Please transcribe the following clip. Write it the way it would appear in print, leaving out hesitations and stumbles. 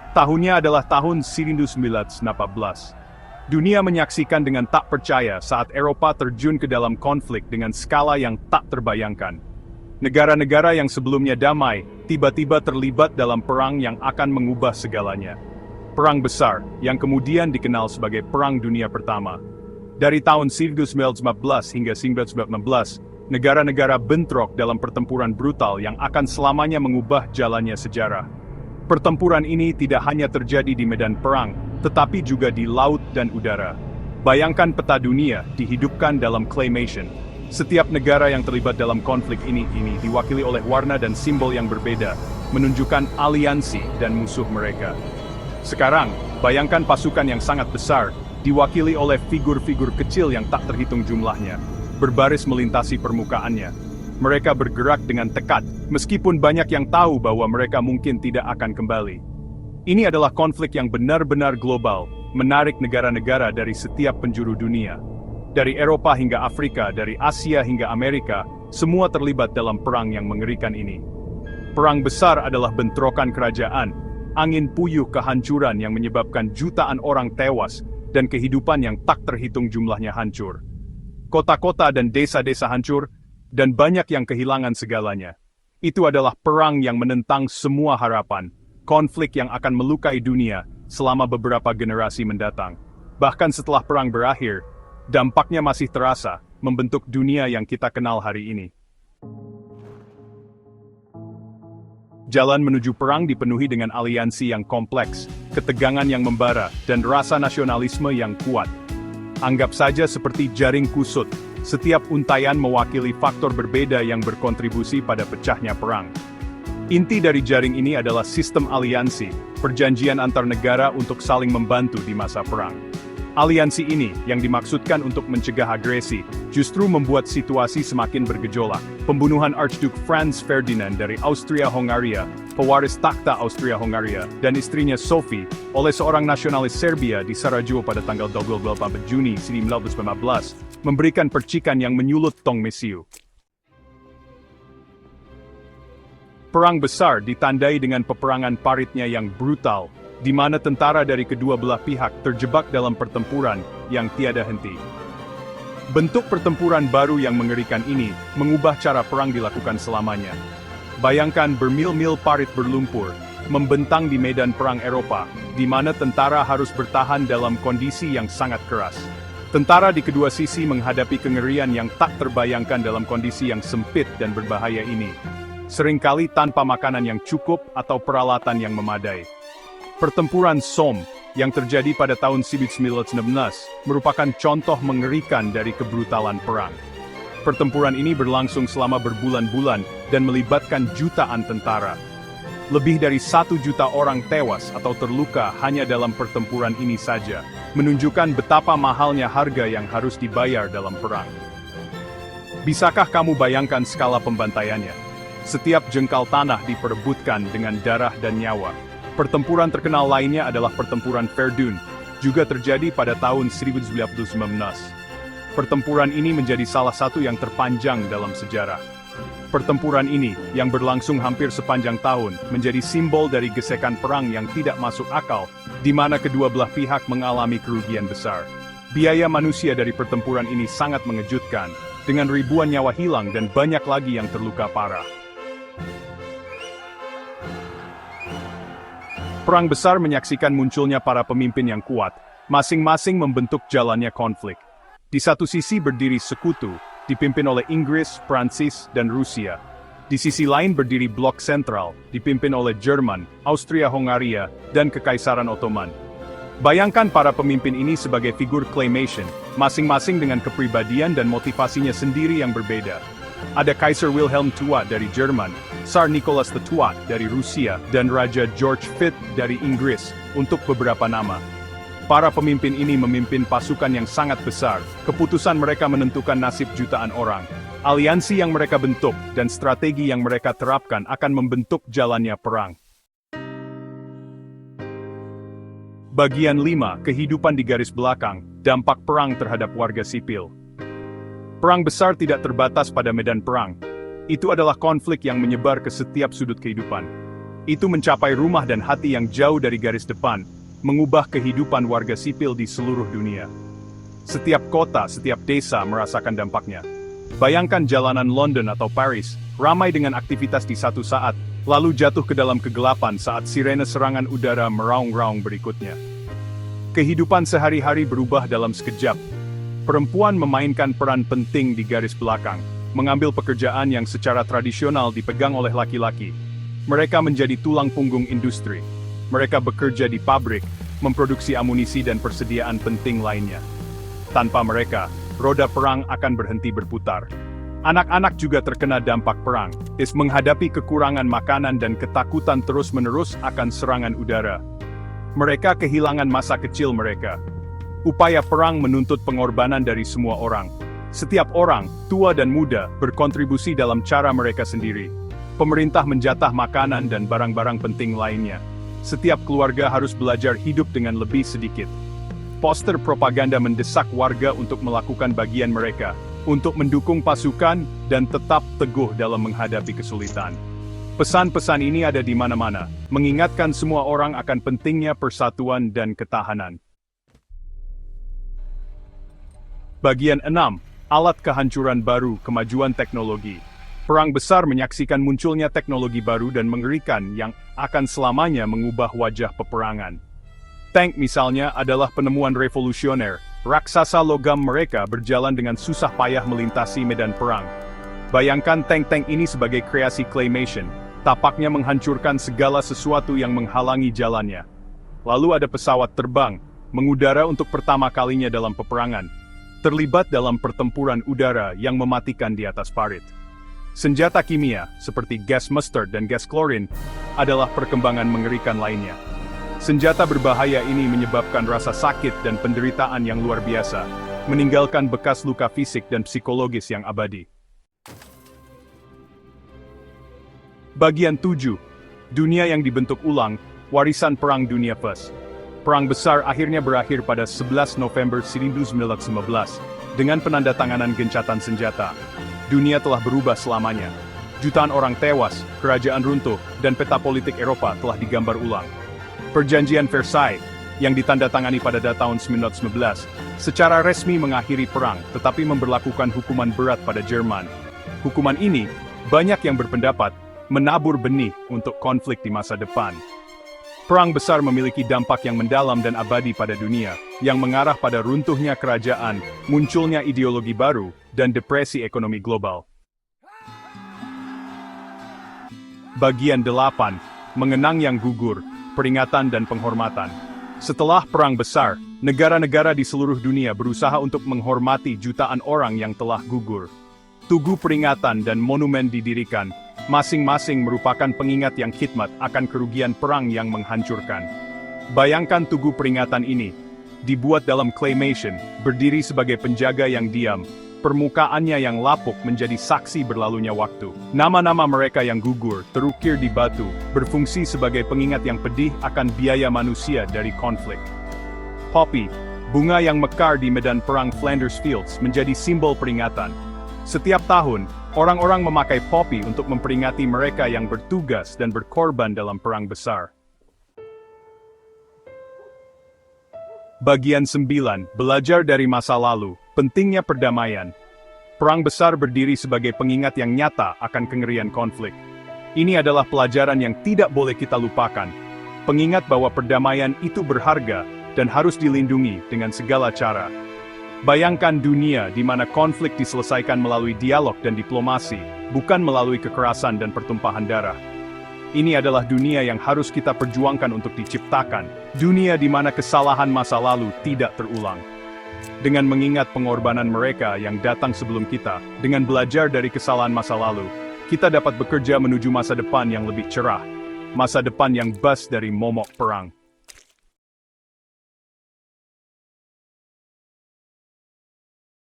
Tahunnya adalah tahun 1918. Dunia menyaksikan dengan tak percaya saat Eropa terjun ke dalam konflik dengan skala yang tak terbayangkan. Negara-negara yang sebelumnya damai, tiba-tiba terlibat dalam perang yang akan mengubah segalanya. Perang besar, yang kemudian dikenal sebagai Perang Dunia Pertama. Dari tahun 1915 hingga 1919, negara-negara bentrok dalam pertempuran brutal yang akan selamanya mengubah jalannya sejarah. Pertempuran ini tidak hanya terjadi di medan perang, tetapi juga di laut dan udara. Bayangkan peta dunia dihidupkan dalam claymation. Setiap negara yang terlibat dalam konflik ini diwakili oleh warna dan simbol yang berbeda, menunjukkan aliansi dan musuh mereka. Sekarang, bayangkan pasukan yang sangat besar, diwakili oleh figur-figur kecil yang tak terhitung jumlahnya, berbaris melintasi permukaannya. Mereka bergerak dengan tekad, meskipun banyak yang tahu bahwa mereka mungkin tidak akan kembali. Ini adalah konflik yang benar-benar global, menarik negara-negara dari setiap penjuru dunia. Dari Eropa hingga Afrika, dari Asia hingga Amerika, semua terlibat dalam perang yang mengerikan ini. Perang besar adalah bentrokan kerajaan, angin puyuh kehancuran yang menyebabkan jutaan orang tewas, dan kehidupan yang tak terhitung jumlahnya hancur. Kota-kota dan desa-desa hancur, dan banyak yang kehilangan segalanya. Itu adalah perang yang menentang semua harapan, konflik yang akan melukai dunia selama beberapa generasi mendatang. Bahkan setelah perang berakhir, dampaknya masih terasa, membentuk dunia yang kita kenal hari ini. Jalan menuju perang dipenuhi dengan aliansi yang kompleks, ketegangan yang membara, dan rasa nasionalisme yang kuat. Anggap saja seperti jaring kusut, setiap untayan mewakili faktor berbeda yang berkontribusi pada pecahnya perang. Inti dari jaring ini adalah sistem aliansi, perjanjian antar negara untuk saling membantu di masa perang. Aliansi ini, yang dimaksudkan untuk mencegah agresi, justru membuat situasi semakin bergejolak. Pembunuhan Archduke Franz Ferdinand dari Austria-Hongaria, pewaris takhta Austria-Hongaria, dan istrinya Sophie, oleh seorang nasionalis Serbia di Sarajevo pada tanggal 28 Juni 1915, memberikan percikan yang menyulut tong mesiu. Perang besar ditandai dengan peperangan paritnya yang brutal, di mana tentara dari kedua belah pihak terjebak dalam pertempuran yang tiada henti. Bentuk pertempuran baru yang mengerikan ini mengubah cara perang dilakukan selamanya. Bayangkan bermil-mil parit berlumpur, membentang di medan perang Eropa, di mana tentara harus bertahan dalam kondisi yang sangat keras. Tentara di kedua sisi menghadapi kengerian yang tak terbayangkan dalam kondisi yang sempit dan berbahaya ini. Seringkali tanpa makanan yang cukup atau peralatan yang memadai. Pertempuran Somme, yang terjadi pada tahun 1916, merupakan contoh mengerikan dari kebrutalan perang. Pertempuran ini berlangsung selama berbulan-bulan dan melibatkan jutaan tentara. Lebih dari 1 juta orang tewas atau terluka hanya dalam pertempuran ini saja, menunjukkan betapa mahalnya harga yang harus dibayar dalam perang. Bisakah kamu bayangkan skala pembantaiannya? Setiap jengkal tanah diperebutkan dengan darah dan nyawa. Pertempuran terkenal lainnya adalah Pertempuran Verdun, juga terjadi pada tahun 1919. Pertempuran ini menjadi salah satu yang terpanjang dalam sejarah. Pertempuran ini, yang berlangsung hampir sepanjang tahun, menjadi simbol dari gesekan perang yang tidak masuk akal, di mana kedua belah pihak mengalami kerugian besar. Biaya manusia dari pertempuran ini sangat mengejutkan, dengan ribuan nyawa hilang dan banyak lagi yang terluka parah. Perang besar menyaksikan munculnya para pemimpin yang kuat, masing-masing membentuk jalannya konflik. Di satu sisi berdiri sekutu, dipimpin oleh Inggris, Prancis, dan Rusia. Di sisi lain berdiri blok sentral, dipimpin oleh Jerman, Austria-Hongaria, dan Kekaisaran Ottoman. Bayangkan para pemimpin ini sebagai figur claymation, masing-masing dengan kepribadian dan motivasinya sendiri yang berbeda. Ada Kaiser Wilhelm II dari Jerman, Tsar Nicholas II dari Rusia, dan Raja George V dari Inggris, untuk beberapa nama. Para pemimpin ini memimpin pasukan yang sangat besar, keputusan mereka menentukan nasib jutaan orang. Aliansi yang mereka bentuk, dan strategi yang mereka terapkan akan membentuk jalannya perang. Bagian 5, kehidupan di garis belakang, dampak perang terhadap warga sipil. Perang besar tidak terbatas pada medan perang. Itu adalah konflik yang menyebar ke setiap sudut kehidupan. Itu mencapai rumah dan hati yang jauh dari garis depan, mengubah kehidupan warga sipil di seluruh dunia. Setiap kota, setiap desa merasakan dampaknya. Bayangkan jalanan London atau Paris, ramai dengan aktivitas di satu saat, lalu jatuh ke dalam kegelapan saat sirene serangan udara meraung-raung berikutnya. Kehidupan sehari-hari berubah dalam sekejap. Perempuan memainkan peran penting di garis belakang, mengambil pekerjaan yang secara tradisional dipegang oleh laki-laki. Mereka menjadi tulang punggung industri. Mereka bekerja di pabrik, memproduksi amunisi dan persediaan penting lainnya. Tanpa mereka, roda perang akan berhenti berputar. Anak-anak juga terkena dampak perang, menghadapi kekurangan makanan dan ketakutan terus-menerus akan serangan udara. Mereka kehilangan masa kecil mereka. Upaya perang menuntut pengorbanan dari semua orang. Setiap orang, tua dan muda, berkontribusi dalam cara mereka sendiri. Pemerintah menjatah makanan dan barang-barang penting lainnya. Setiap keluarga harus belajar hidup dengan lebih sedikit. Poster propaganda mendesak warga untuk melakukan bagian mereka, untuk mendukung pasukan dan tetap teguh dalam menghadapi kesulitan. Pesan-pesan ini ada di mana-mana, mengingatkan semua orang akan pentingnya persatuan dan ketahanan. Bagian 6. Alat kehancuran baru, kemajuan teknologi. Perang besar menyaksikan munculnya teknologi baru dan mengerikan yang akan selamanya mengubah wajah peperangan. Tank misalnya adalah penemuan revolusioner. Raksasa logam mereka berjalan dengan susah payah melintasi medan perang. Bayangkan tank-tank ini sebagai kreasi claymation, tapaknya menghancurkan segala sesuatu yang menghalangi jalannya. Lalu ada pesawat terbang, mengudara untuk pertama kalinya dalam peperangan, terlibat dalam pertempuran udara yang mematikan di atas parit. Senjata kimia, seperti gas mustard dan gas klorin, adalah perkembangan mengerikan lainnya. Senjata berbahaya ini menyebabkan rasa sakit dan penderitaan yang luar biasa, meninggalkan bekas luka fisik dan psikologis yang abadi. Bagian 7. Dunia yang dibentuk ulang, warisan Perang Dunia First. Perang besar akhirnya berakhir pada 11 November 1915, dengan penandatanganan gencatan senjata. Dunia telah berubah selamanya. Jutaan orang tewas, kerajaan runtuh, dan peta politik Eropa telah digambar ulang. Perjanjian Versailles, yang ditandatangani pada tahun 1919, secara resmi mengakhiri perang, tetapi memberlakukan hukuman berat pada Jerman. Hukuman ini, banyak yang berpendapat, menabur benih untuk konflik di masa depan. Perang besar memiliki dampak yang mendalam dan abadi pada dunia, yang mengarah pada runtuhnya kerajaan, munculnya ideologi baru, dan depresi ekonomi global. Bagian 8. Mengenang yang gugur, peringatan dan penghormatan. Setelah perang besar, negara-negara di seluruh dunia berusaha untuk menghormati jutaan orang yang telah gugur. Tugu peringatan dan monumen didirikan, masing-masing merupakan pengingat yang khidmat akan kerugian perang yang menghancurkan. Bayangkan tugu peringatan ini, dibuat dalam claymation, berdiri sebagai penjaga yang diam, permukaannya yang lapuk menjadi saksi berlalunya waktu. Nama-nama mereka yang gugur, terukir di batu, berfungsi sebagai pengingat yang pedih akan biaya manusia dari konflik. Poppy, bunga yang mekar di medan perang Flanders Fields, menjadi simbol peringatan. Setiap tahun, orang-orang memakai poppy untuk memperingati mereka yang bertugas dan berkorban dalam perang besar. Bagian 9. Belajar dari masa lalu, pentingnya perdamaian. Perang besar berdiri sebagai pengingat yang nyata akan kengerian konflik. Ini adalah pelajaran yang tidak boleh kita lupakan. Pengingat bahwa perdamaian itu berharga dan harus dilindungi dengan segala cara. Bayangkan dunia di mana konflik diselesaikan melalui dialog dan diplomasi, bukan melalui kekerasan dan pertumpahan darah. Ini adalah dunia yang harus kita perjuangkan untuk diciptakan, dunia di mana kesalahan masa lalu tidak terulang. Dengan mengingat pengorbanan mereka yang datang sebelum kita, dengan belajar dari kesalahan masa lalu, kita dapat bekerja menuju masa depan yang lebih cerah, masa depan yang bebas dari momok perang.